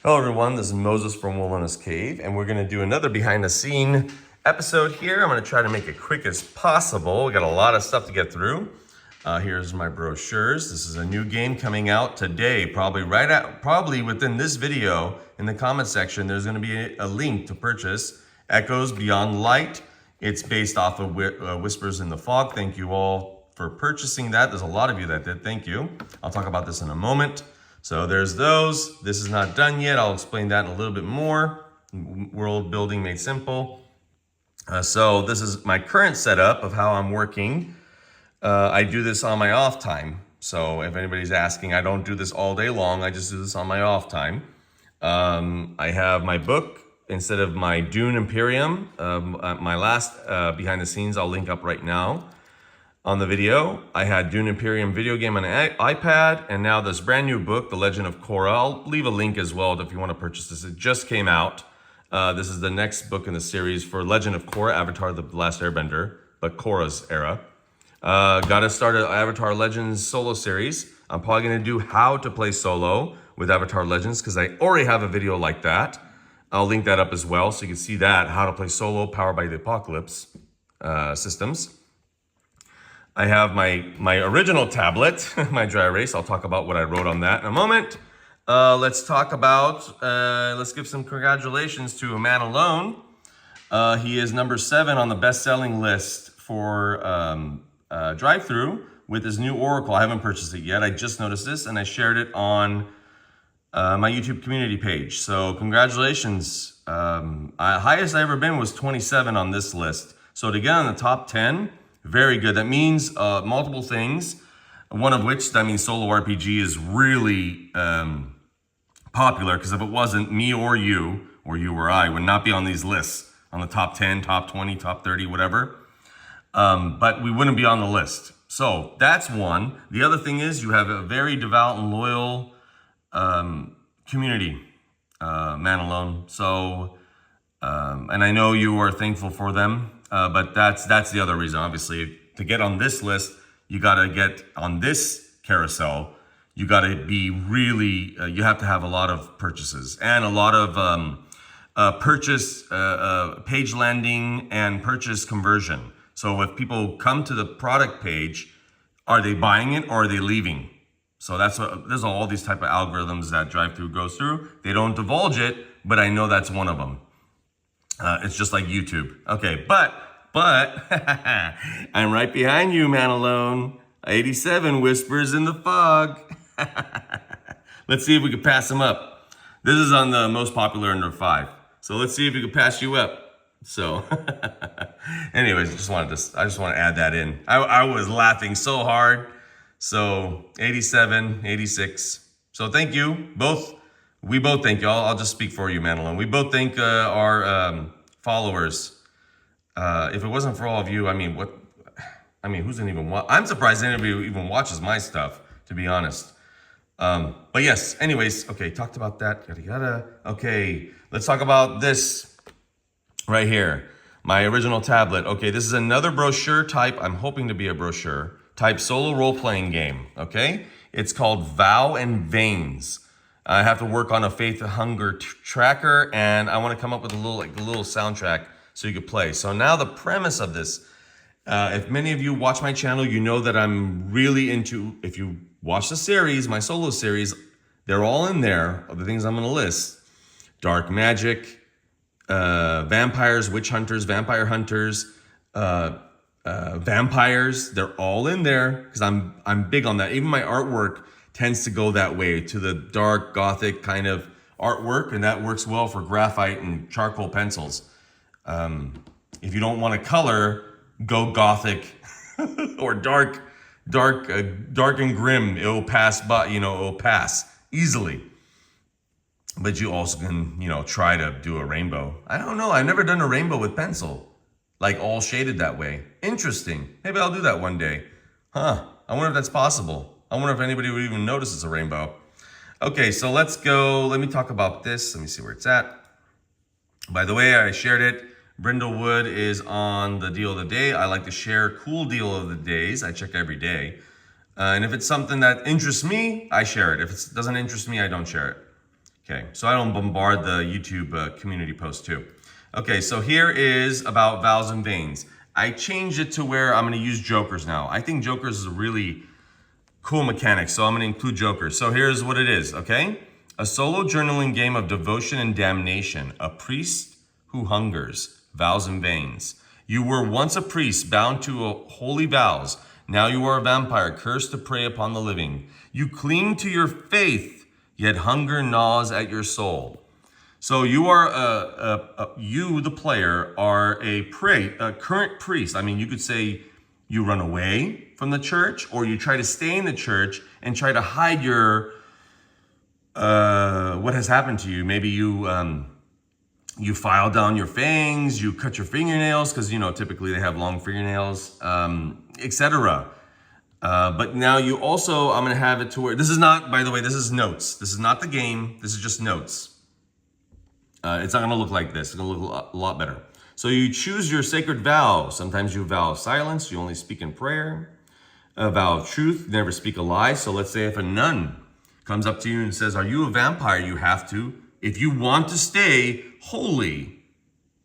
Hello everyone, this is Moses from Wilderness Cave, and we're going to do another behind the scene episode here. I'm going to try to make it quick as possible. We got a lot of stuff to get through. Here's my brochures. This is a new game coming out today, probably within this video. In the comment section, there's going to be a link to purchase Echoes Beyond Light. It's based off of Whispers in the Fog. Thank you all for purchasing that. There's a lot of you that did. Thank you. I'll talk about this in a moment. So there's those. This is not done yet. I'll explain that in a little bit more. World building made simple. So this is my current setup of how I'm working. I do this on my off time. So if anybody's asking, I don't do this all day long. I just do this on my off time. I have my book instead of my Dune Imperium. My last behind the scenes, I'll link up right now. On the video, I had Dune Imperium video game on an iPad, and now this brand new book, The Legend of Korra. I'll leave a link as well if you want to purchase this. It just came out. This is the next book in the series for Legend of Korra, Avatar The Last Airbender, but Korra's era. Got to start an Avatar Legends solo series. I'm probably going to do how to play solo with Avatar Legends because I already have a video like that. I'll link that up as well so you can see that, how to play solo powered by the Apocalypse systems. I have my original tablet, my dry erase. I'll talk about what I wrote on that in a moment. Let's give some congratulations to A Man Alone. He is number 7 on the best-selling list for drive-through with his new Oracle. I haven't purchased it yet. I just noticed this and I shared it on my YouTube community page. So congratulations. Highest I ever been was 27 on this list. So to get on the top 10, very good. That means multiple things. One of which, that means solo RPG is really popular, because if it wasn't, me or you or I would not be on these lists, on the top 10, top 20, top 30, whatever. But we wouldn't be on the list. So that's one. The other thing is you have a very devout and loyal community, Man Alone. So, and I know you are thankful for them. But that's the other reason. Obviously, to get on this list, you got to get on this carousel. You got to be really, you have to have a lot of purchases and a lot of page landing and purchase conversion. So if people come to the product page, are they buying it or are they leaving? So there's all these type of algorithms that drive-through goes through. They don't divulge it, but I know that's one of them. It's just like YouTube. Okay, but I'm right behind you, Man Alone. 87 Whispers in the Fog. Let's see if we can pass him up. This is on the most popular under 5. So let's see if we can pass you up. So, anyways, I just want to add that in. I was laughing so hard. So 87, 86. So thank you both. We both thank you. I'll just speak for you, Manilyn. We both thank our followers. If it wasn't for all of you, who's gonna even watch? I'm surprised anybody even watches my stuff, to be honest. But yes, anyways, okay, talked about that, yada yada. Okay, let's talk about this right here. My original tablet. Okay, this is another brochure type. I'm hoping to be a brochure type solo role-playing game, okay? It's called Vow and Veins. I have to work on a Faith and Hunger tracker, and I want to come up with a little soundtrack so you could play. So now the premise of this, if many of you watch my channel, you know that I'm really into, if you watch the series, my solo series, they're all in there, of the things I'm going to list. Dark magic, vampires, witch hunters, vampire hunters, vampires, they're all in there, because I'm big on that. Even my artwork tends to go that way, to the dark gothic kind of artwork, and that works well for graphite and charcoal pencils. If you don't want to color, go gothic or dark and grim. It'll pass, but it'll pass easily. But you also can try to do a rainbow. I don't know. I've never done a rainbow with pencil, like all shaded that way. Interesting. Maybe I'll do that one day. I wonder if that's possible. I wonder if anybody would even notice it's a rainbow. Okay, so let's go. Let me talk about this. Let me see where it's at. By the way, I shared it. Brindlewood is on the deal of the day. I like to share cool deal of the days. I check every day. And if it's something that interests me, I share it. If it doesn't interest me, I don't share it. Okay, so I don't bombard the YouTube community post too. Okay, so here is about vowels and veins. I changed it to where I'm gonna use jokers now. I think jokers is a really cool mechanic, so I'm gonna include jokers. So here's what it is, okay? A solo journaling game of devotion and damnation. A priest who hungers. Vows and veins. You were once a priest bound to holy vows. Now you are a vampire cursed to prey upon the living. You cling to your faith, yet hunger gnaws at your soul. So you are you, the player, are a current priest. I mean, you could say you run away from the church, or you try to stay in the church and try to hide your what has happened to you. Maybe you file down your fangs, you cut your fingernails, because typically they have long fingernails, etc. But now you also, I'm gonna have it to where, this is not, by the way, this is notes. This is not the game, this is just notes. It's not gonna look like this, it's gonna look a lot better. So you choose your sacred vow. Sometimes you vow silence, you only speak in prayer. A vow of truth, never speak a lie. So let's say if a nun comes up to you and says, are you a vampire? You have to, if you want to stay holy,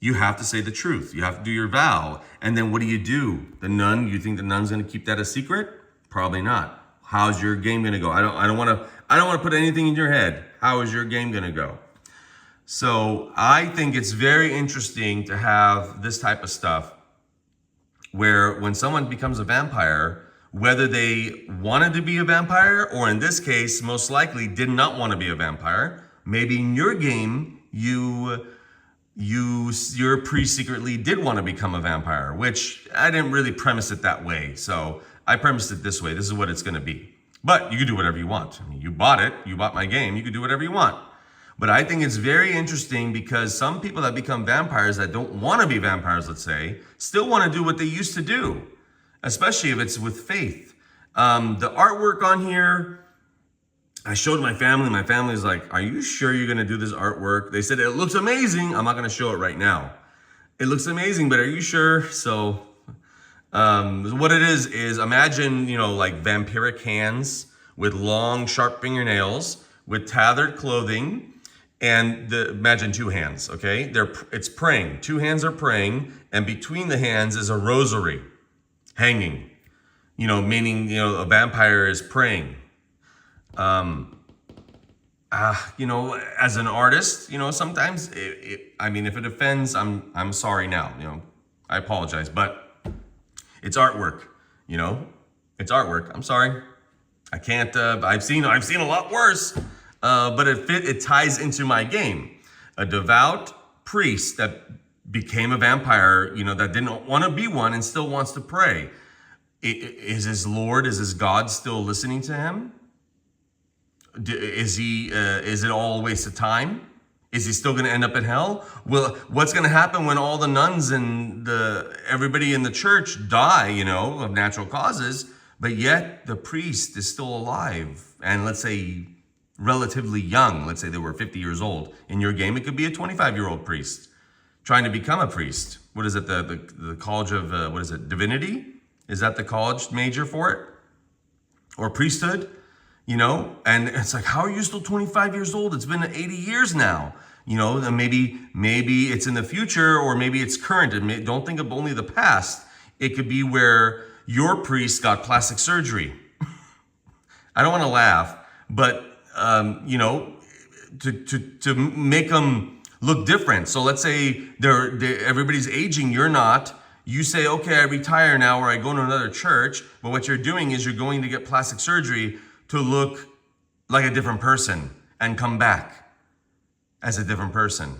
you have to say the truth. You have to do your vow. And then what do? The nun, you think the nun's gonna keep that a secret? Probably not. How's your game gonna go? I don't wanna put anything in your head. How is your game gonna go? So I think it's very interesting to have this type of stuff where when someone becomes a vampire, whether they wanted to be a vampire, or in this case, most likely did not want to be a vampire. Maybe in your game, your priest secretly did want to become a vampire, which I didn't really premise it that way. So I premised it this way. This is what it's going to be. But you can do whatever you want. I mean, you bought it. You bought my game. You can do whatever you want. But I think it's very interesting because some people that become vampires that don't want to be vampires, let's say, still want to do what they used to do, especially if it's with faith. The artwork on here, I showed my family. My family's like, are you sure you're going to do this artwork? They said, it looks amazing. I'm not going to show it right now. It looks amazing, but are you sure? So what it is imagine, like vampiric hands with long, sharp fingernails, with tethered clothing, and imagine two hands, okay? It's praying. Two hands are praying, and between the hands is a rosary hanging, meaning, a vampire is praying. As an artist, sometimes if it offends, I'm sorry now, I apologize, but it's artwork, it's artwork. I'm sorry. I can't, I've seen a lot worse, but it ties into my game. A devout priest that became a vampire, that didn't want to be one and still wants to pray. Is his Lord, is his God still listening to him? Is it all a waste of time? Is he still going to end up in hell? Well, what's going to happen when all the nuns and everybody in the church die, of natural causes, but yet the priest is still alive and let's say relatively young. Let's say they were 50 years old. In your game, it could be a 25-year-old priest trying to become a priest. What is it? The College of, Divinity? Is that the college major for it? Or priesthood? And it's like, how are you still 25 years old? It's been 80 years now. And maybe it's in the future, or maybe it's current. And don't think of only the past. It could be where your priest got plastic surgery. I don't want to laugh, but to make them look different. So let's say everybody's aging, you're not. You say, okay, I retire now, or I go to another church. But what you're doing is you're going to get plastic surgery to look like a different person and come back as a different person.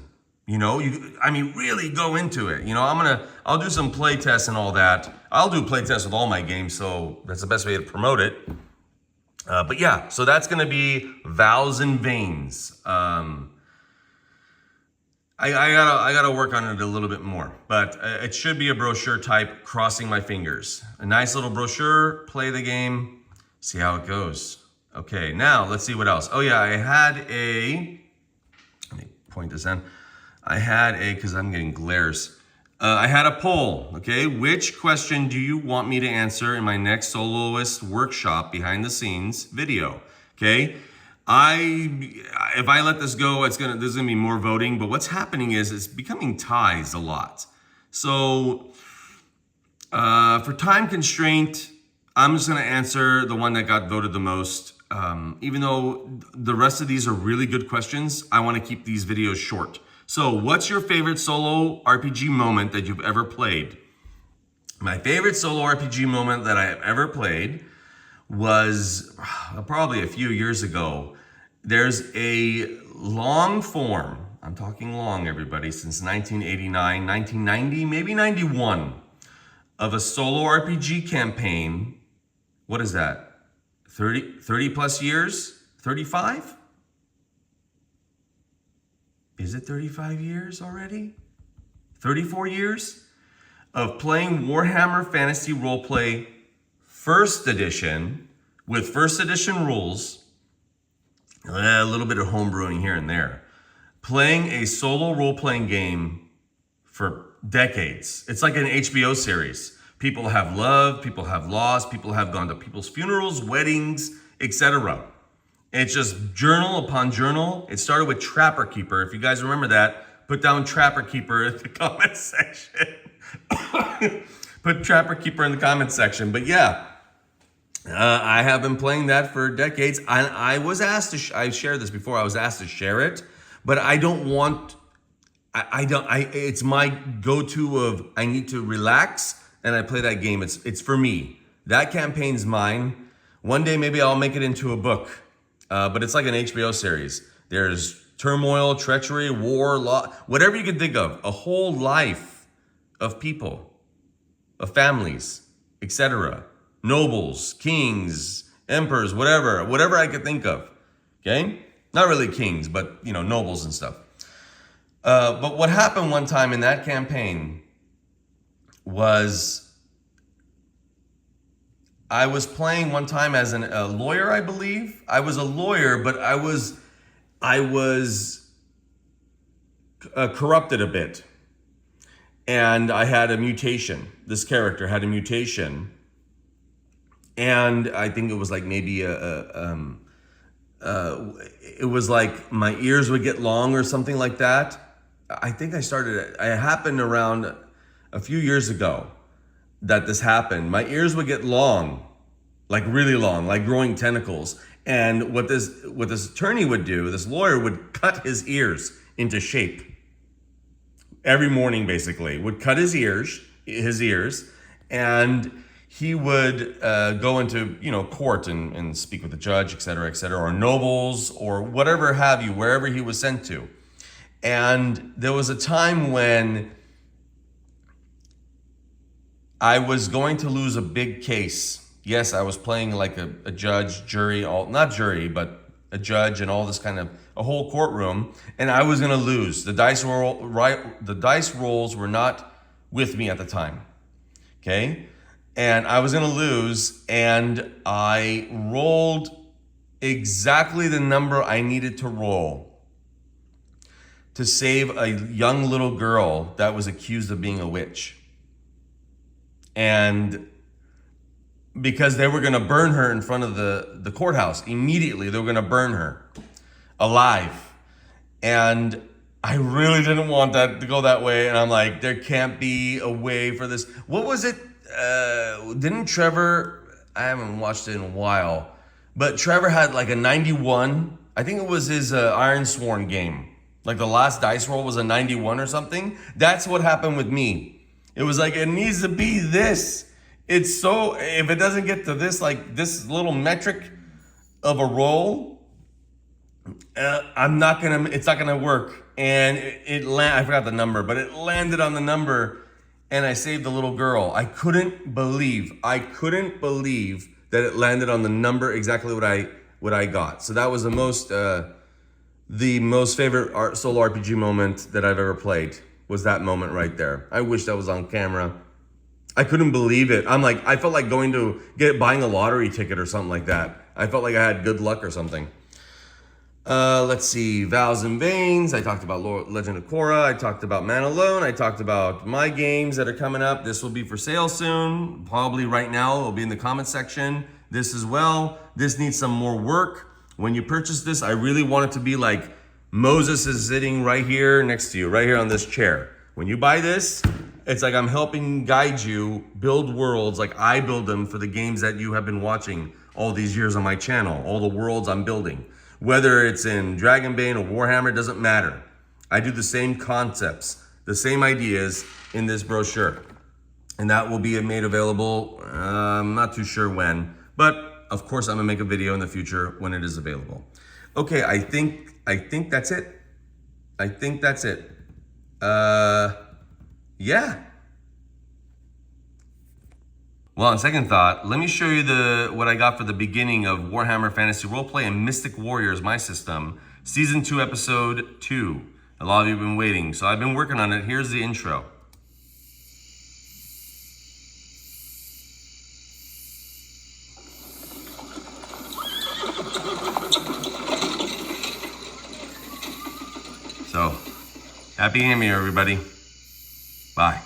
Really go into it. I'll do some play tests and all that. I'll do play tests with all my games, so that's the best way to promote it. But yeah, so that's gonna be vows and veins. I gotta work on it a little bit more, but it should be a brochure type, crossing my fingers. A nice little brochure, play the game, see how it goes. Okay, now let's see what else. Oh yeah, let me point this in. Because I'm getting glares. I had a poll, okay? Which question do you want me to answer in my next Soloist workshop behind the scenes video, okay? If I let this go, there's gonna be more voting. But what's happening is it's becoming ties a lot. So for time constraint, I'm just gonna answer the one that got voted the most. Even though the rest of these are really good questions, I want to keep these videos short. So, what's your favorite solo RPG moment that you've ever played? My favorite solo RPG moment that I have ever played was probably a few years ago. There's a long form, I'm talking long, everybody, since 1989, 1990, maybe 91, of a solo RPG campaign. What is that? 30 plus years? 35? Is it 35 years already? 34 years of playing Warhammer Fantasy Roleplay First Edition with First Edition rules, a little bit of homebrewing here and there, playing a solo role-playing game for decades. It's like an HBO series. People have loved, people have lost, people have gone to people's funerals, weddings, etc. It's just journal upon journal. It started with Trapper Keeper. If you guys remember that, put down Trapper Keeper in the comment section. Put Trapper Keeper in the comment section. But yeah, I have been playing that for decades. I was asked to, I shared this before, I was asked to share it, but I don't want, it's my go-to of, I need to relax and I play that game. It's for me. That campaign's mine. One day maybe I'll make it into a book. But it's like an HBO series. There's turmoil, treachery, war, law, whatever you can think of. A whole life of people, of families, etc. Nobles, kings, emperors, whatever I could think of. Okay? Not really kings, but nobles and stuff. But what happened one time in that campaign was I was playing one time as a lawyer, I believe. I was a lawyer, but I was corrupted a bit. And I had a mutation. This character had a mutation. And I think it was like maybe it was like my ears would get long or something like that. I think it happened around a few years ago that this happened. My ears would get long, like really long, like growing tentacles. And what this attorney would do, this lawyer would cut his ears into shape. Every morning, basically, would cut his ears, and he would go into court and speak with the judge, et cetera, or nobles, or whatever have you, wherever he was sent to. And there was a time when I was going to lose a big case. Yes, I was playing like a judge, jury, not jury, but a judge and all this kind of a whole courtroom, and I was gonna lose. The dice rolls were not with me at the time. Okay? And I was gonna lose, and I rolled exactly the number I needed to roll to save a young little girl that was accused of being a witch. And because they were gonna burn her in front of the courthouse immediately, they were gonna burn her alive. And I really didn't want that to go that way. And I'm like, there can't be a way for this. What was it? Didn't Trevor, I haven't watched it in a while, but Trevor had like a 91. I think it was his Ironsworn game. Like the last dice roll was a 91 or something. That's what happened with me. It was like, it needs to be this. It's so, if it doesn't get to this, like this little metric of a roll, it's not gonna work. And I forgot the number, but it landed on the number and I saved the little girl. I couldn't believe that it landed on the number exactly what I got. So that was the most favorite solo RPG moment that I've ever played, was that moment right there. I wish that was on camera. I couldn't believe it. I felt like buying a lottery ticket or something like that. I felt like I had good luck or something. Let's see, Vows and Veins. I talked about Legend of Korra. I talked about Man Alone. I talked about my games that are coming up. This will be for sale soon. Probably right now. It'll be in the comment section. This as well. This needs some more work. When you purchase this, I really want it to be like Moses is sitting right here next to you, right here on this chair. When you buy this, it's like I'm helping guide you build worlds like I build them for the games that you have been watching all these years on my channel, all the worlds I'm building. Whether it's in Dragonbane or Warhammer, it doesn't matter. I do the same concepts, the same ideas in this brochure. And that will be made available, I'm not too sure when, but of course I'm gonna make a video in the future when it is available. Okay, I think that's it. I think that's it. Yeah. Well, on second thought, let me show you what I got for the beginning of Warhammer Fantasy Roleplay and Mystic Warriors, my system, Season 2, Episode 2. A lot of you have been waiting, so I've been working on it. Here's the intro. So, happy New Year, everybody. Bye.